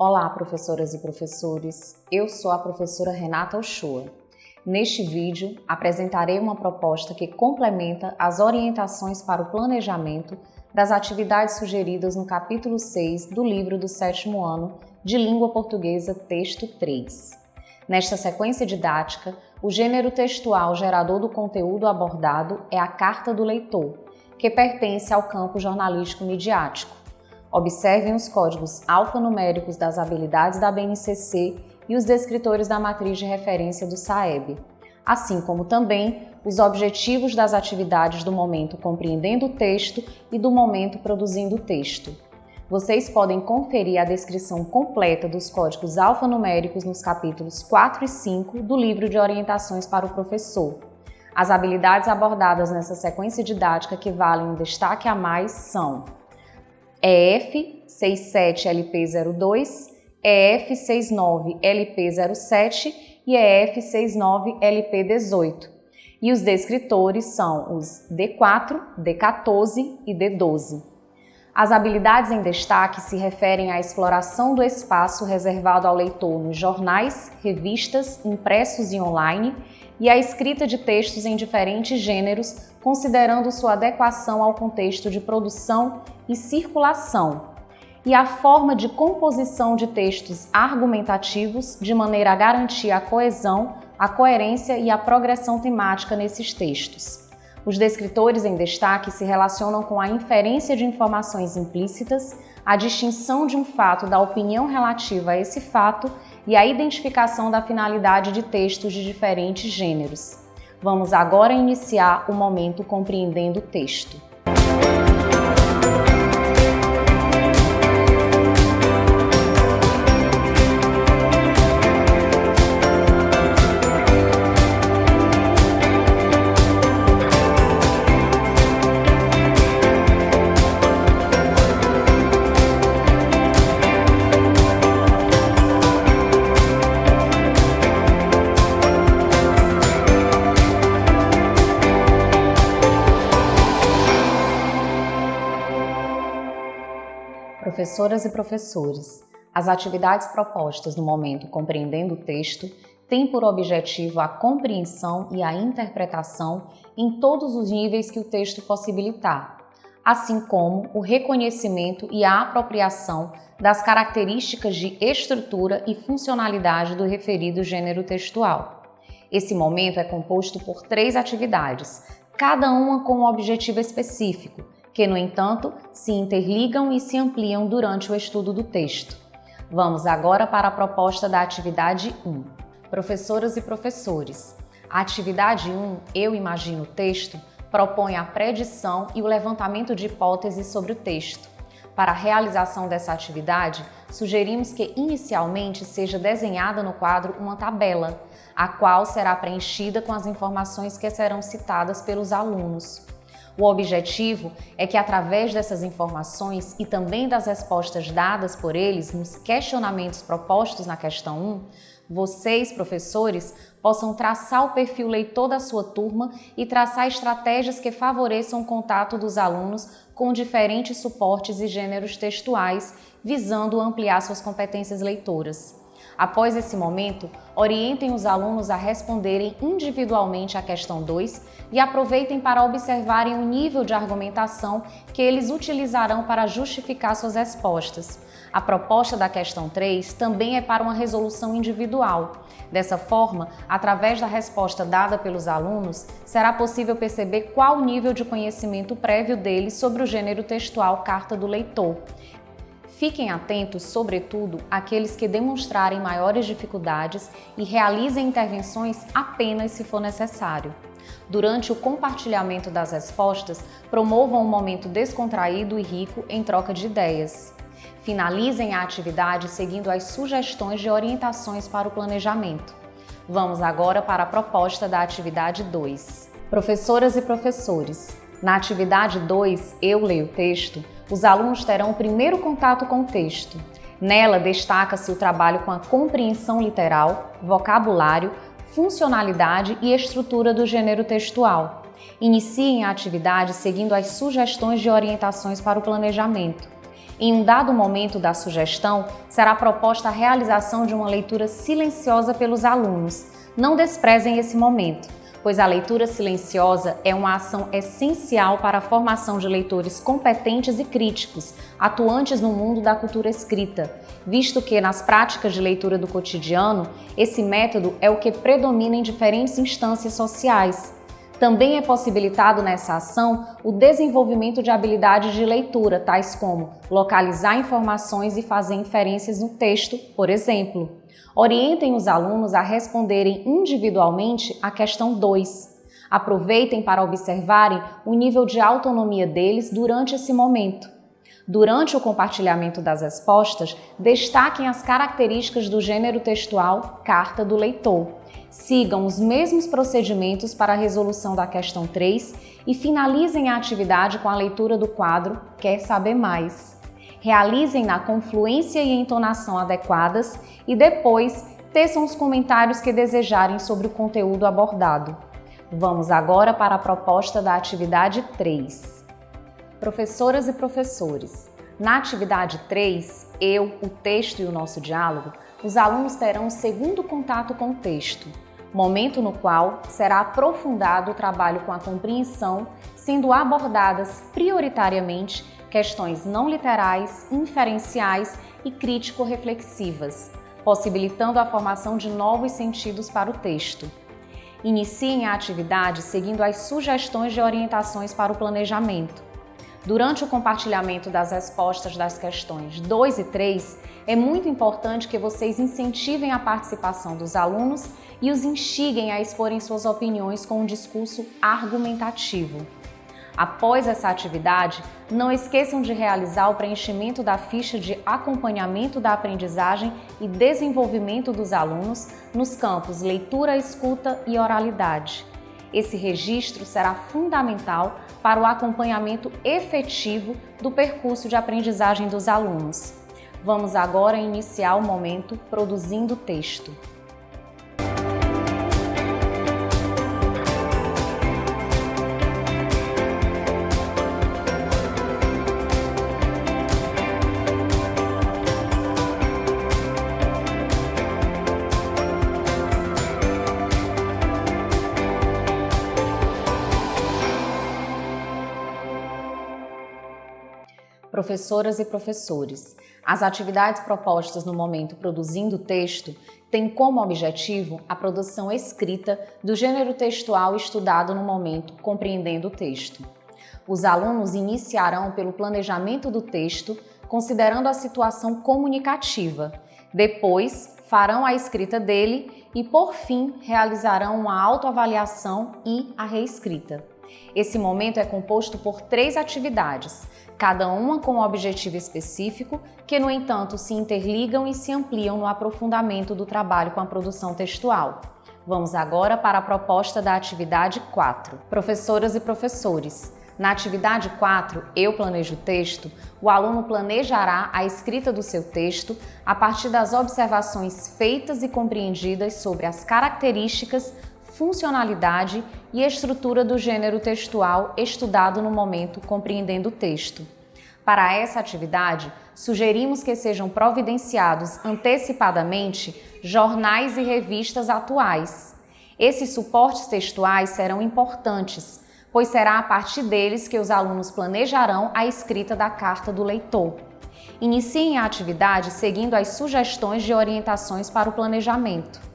Olá, professoras e professores. Eu sou a professora Renata Ochoa. Neste vídeo, apresentarei uma proposta que complementa as orientações para o planejamento das atividades sugeridas no capítulo 6 do livro do 7º ano de Língua Portuguesa, texto 3. Nesta sequência didática, o gênero textual gerador do conteúdo abordado é a carta do leitor, que pertence ao campo jornalístico midiático. Observem os códigos alfanuméricos das habilidades da BNCC e os descritores da matriz de referência do SAEB, assim como também os objetivos das atividades do momento compreendendo o texto e do momento produzindo o texto. Vocês podem conferir a descrição completa dos códigos alfanuméricos nos capítulos 4 e 5 do livro de orientações para o professor. As habilidades abordadas nessa sequência didática que valem um destaque a mais são EF 67LP02, EF 69LP07 e EF 69LP18. E os descritores são os D4, D14 e D12. As habilidades em destaque se referem à exploração do espaço reservado ao leitor nos jornais, revistas, impressos e online e à escrita de textos em diferentes gêneros, considerando sua adequação ao contexto de produção e circulação, e a forma de composição de textos argumentativos de maneira a garantir a coesão, a coerência e a progressão temática nesses textos. Os descritores em destaque se relacionam com a inferência de informações implícitas, a distinção de um fato da opinião relativa a esse fato e a identificação da finalidade de textos de diferentes gêneros. Vamos agora iniciar o momento compreendendo o texto. Professoras e professores, as atividades propostas no momento compreendendo o texto têm por objetivo a compreensão e a interpretação em todos os níveis que o texto possibilitar, assim como o reconhecimento e a apropriação das características de estrutura e funcionalidade do referido gênero textual. Esse momento é composto por 3 atividades, cada uma com um objetivo específico, que, no entanto, se interligam e se ampliam durante o estudo do texto. Vamos agora para a proposta da atividade 1. Professoras e professores, a atividade 1, Eu Imagino o Texto, propõe a predição e o levantamento de hipóteses sobre o texto. Para a realização dessa atividade, sugerimos que inicialmente seja desenhada no quadro uma tabela, a qual será preenchida com as informações que serão citadas pelos alunos. O objetivo é que, através dessas informações e também das respostas dadas por eles nos questionamentos propostos na questão 1, vocês, professores, possam traçar o perfil leitor da sua turma e traçar estratégias que favoreçam o contato dos alunos com diferentes suportes e gêneros textuais, visando ampliar suas competências leitoras. Após esse momento, orientem os alunos a responderem individualmente à questão 2 e aproveitem para observarem o nível de argumentação que eles utilizarão para justificar suas respostas. A proposta da questão 3 também é para uma resolução individual. Dessa forma, através da resposta dada pelos alunos, será possível perceber qual o nível de conhecimento prévio deles sobre o gênero textual carta do leitor. Fiquem atentos, sobretudo, àqueles que demonstrarem maiores dificuldades e realizem intervenções apenas se for necessário. Durante o compartilhamento das respostas, promovam um momento descontraído e rico em troca de ideias. Finalizem a atividade seguindo as sugestões de orientações para o planejamento. Vamos agora para a proposta da atividade 2. Professoras e professores, na atividade 2, Eu Leio o Texto, os alunos terão o primeiro contato com o texto. Nela, destaca-se o trabalho com a compreensão literal, vocabulário, funcionalidade e estrutura do gênero textual. Iniciem a atividade seguindo as sugestões de orientações para o planejamento. Em um dado momento da sugestão, será proposta a realização de uma leitura silenciosa pelos alunos. Não desprezem esse momento, pois a leitura silenciosa é uma ação essencial para a formação de leitores competentes e críticos, atuantes no mundo da cultura escrita, visto que, nas práticas de leitura do cotidiano, esse método é o que predomina em diferentes instâncias sociais. Também é possibilitado nessa ação o desenvolvimento de habilidades de leitura, tais como localizar informações e fazer inferências no texto, por exemplo. Orientem os alunos a responderem individualmente a questão 2. Aproveitem para observarem o nível de autonomia deles durante esse momento. Durante o compartilhamento das respostas, destaquem as características do gênero textual Carta do Leitor. Sigam os mesmos procedimentos para a resolução da questão 3 e finalizem a atividade com a leitura do quadro Quer Saber Mais. Realizem na confluência e entonação adequadas e depois teçam os comentários que desejarem sobre o conteúdo abordado. Vamos agora para a proposta da atividade 3. Professoras e professores, na atividade 3, eu, o texto e o nosso diálogo, os alunos terão um segundo contato com o texto, momento no qual será aprofundado o trabalho com a compreensão, sendo abordadas prioritariamente questões não literais, inferenciais e crítico-reflexivas, possibilitando a formação de novos sentidos para o texto. Iniciem a atividade seguindo as sugestões de orientações para o planejamento. Durante o compartilhamento das respostas das questões 2 e 3, é muito importante que vocês incentivem a participação dos alunos e os instiguem a exporem suas opiniões com um discurso argumentativo. Após essa atividade, não esqueçam de realizar o preenchimento da ficha de acompanhamento da aprendizagem e desenvolvimento dos alunos nos campos leitura, escuta e oralidade. Esse registro será fundamental para o acompanhamento efetivo do percurso de aprendizagem dos alunos. Vamos agora iniciar o momento produzindo texto. Professoras e professores, as atividades propostas no momento Produzindo Texto têm como objetivo a produção escrita do gênero textual estudado no momento Compreendendo o Texto. Os alunos iniciarão pelo planejamento do texto, considerando a situação comunicativa. Depois, farão a escrita dele e, por fim, realizarão uma autoavaliação e a reescrita. Esse momento é composto por 3 atividades, cada uma com um objetivo específico, que, no entanto, se interligam e se ampliam no aprofundamento do trabalho com a produção textual. Vamos agora para a proposta da atividade 4. Professoras e professores, na atividade 4, Eu Planejo o Texto, o aluno planejará a escrita do seu texto a partir das observações feitas e compreendidas sobre as características, funcionalidade e estrutura do gênero textual estudado no momento Compreendendo o Texto. Para essa atividade, sugerimos que sejam providenciados antecipadamente jornais e revistas atuais. Esses suportes textuais serão importantes, pois será a partir deles que os alunos planejarão a escrita da carta do leitor. Iniciem a atividade seguindo as sugestões de orientações para o planejamento.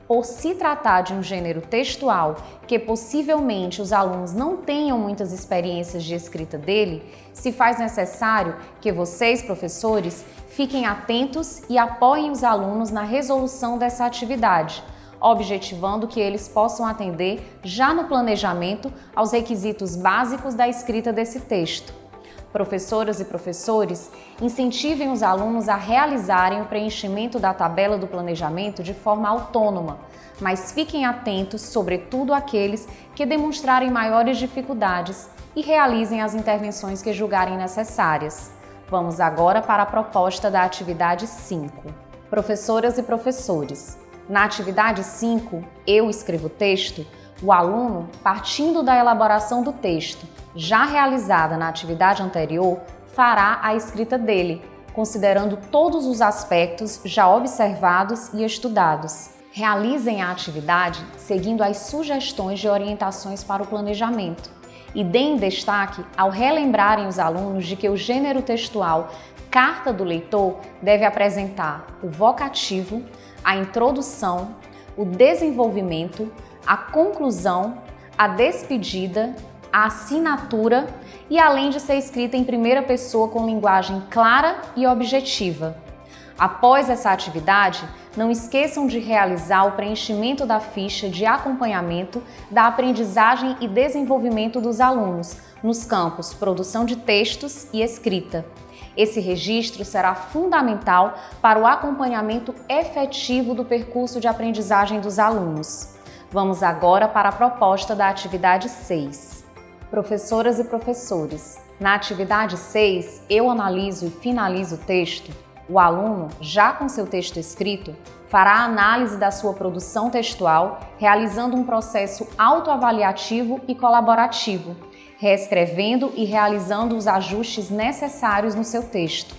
Por se tratar de um gênero textual que possivelmente os alunos não tenham muitas experiências de escrita dele, se faz necessário que vocês, professores, fiquem atentos e apoiem os alunos na resolução dessa atividade, objetivando que eles possam atender já no planejamento aos requisitos básicos da escrita desse texto. Professoras e professores, incentivem os alunos a realizarem o preenchimento da tabela do planejamento de forma autônoma, mas fiquem atentos, sobretudo aqueles que demonstrarem maiores dificuldades, e realizem as intervenções que julgarem necessárias. Vamos agora para a proposta da atividade 5. Professoras e professores, na atividade 5, Eu Escrevo Texto, o aluno, partindo da elaboração do texto, já realizada na atividade anterior, fará a escrita dele, considerando todos os aspectos já observados e estudados. Realizem a atividade seguindo as sugestões de orientações para o planejamento e deem destaque ao relembrarem os alunos de que o gênero textual Carta do Leitor deve apresentar o vocativo, a introdução, o desenvolvimento, a conclusão, a despedida, a assinatura e além de ser escrita em primeira pessoa com linguagem clara e objetiva. Após essa atividade, não esqueçam de realizar o preenchimento da ficha de acompanhamento da aprendizagem e desenvolvimento dos alunos nos campos produção de textos e escrita. Esse registro será fundamental para o acompanhamento efetivo do percurso de aprendizagem dos alunos. Vamos agora para a proposta da atividade 6. Professoras e professores, na atividade 6, eu analiso e finalizo o texto. O aluno, já com seu texto escrito, fará a análise da sua produção textual, realizando um processo autoavaliativo e colaborativo, reescrevendo e realizando os ajustes necessários no seu texto.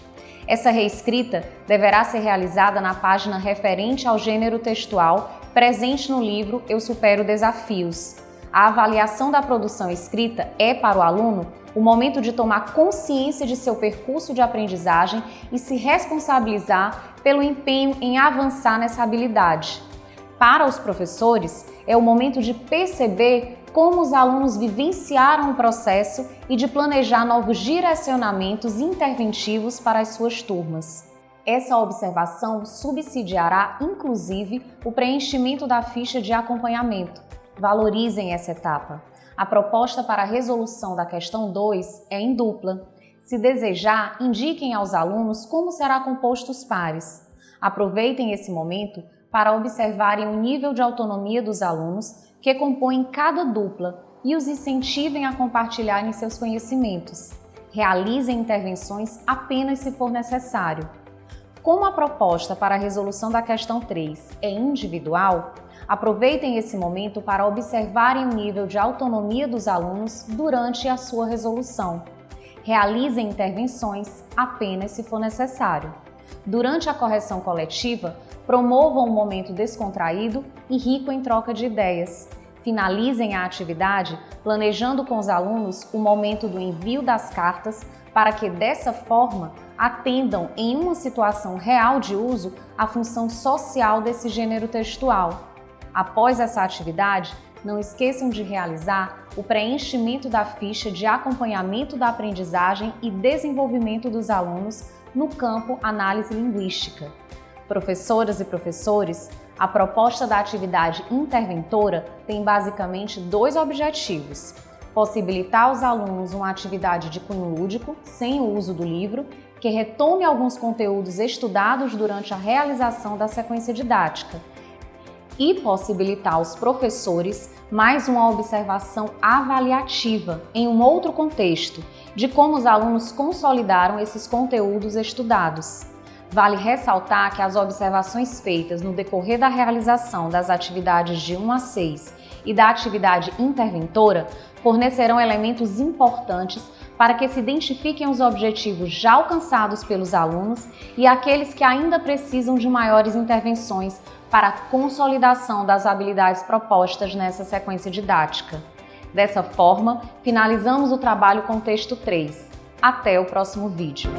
Essa reescrita deverá ser realizada na página referente ao gênero textual presente no livro Eu Supero Desafios. A avaliação da produção escrita é, para o aluno, o momento de tomar consciência de seu percurso de aprendizagem e se responsabilizar pelo empenho em avançar nessa habilidade. Para os professores, é o momento de perceber como os alunos vivenciaram o processo e de planejar novos direcionamentos interventivos para as suas turmas. Essa observação subsidiará, inclusive, o preenchimento da ficha de acompanhamento. Valorizem essa etapa. A proposta para a resolução da questão 2 é em dupla. Se desejar, indiquem aos alunos como será composto os pares. Aproveitem esse momento para observarem o nível de autonomia dos alunos que compõem cada dupla e os incentivem a compartilharem seus conhecimentos. Realizem intervenções apenas se for necessário. Como a proposta para a resolução da questão 3 é individual, aproveitem esse momento para observarem o nível de autonomia dos alunos durante a sua resolução. Realizem intervenções apenas se for necessário. Durante a correção coletiva, promovam um momento descontraído e rico em troca de ideias. Finalizem a atividade planejando com os alunos o momento do envio das cartas para que, dessa forma, atendam em uma situação real de uso a função social desse gênero textual. Após essa atividade, não esqueçam de realizar o preenchimento da ficha de acompanhamento da aprendizagem e desenvolvimento dos alunos no campo análise linguística. Professoras e professores, a proposta da atividade interventora tem basicamente 2 objetivos: possibilitar aos alunos uma atividade de cunho lúdico, sem o uso do livro, que retome alguns conteúdos estudados durante a realização da sequência didática, e possibilitar aos professores mais uma observação avaliativa em um outro contexto de como os alunos consolidaram esses conteúdos estudados. Vale ressaltar que as observações feitas no decorrer da realização das atividades de 1 a 6 e da atividade interventora fornecerão elementos importantes para que se identifiquem os objetivos já alcançados pelos alunos e aqueles que ainda precisam de maiores intervenções para a consolidação das habilidades propostas nessa sequência didática. Dessa forma, finalizamos o trabalho com o texto 3. Até o próximo vídeo.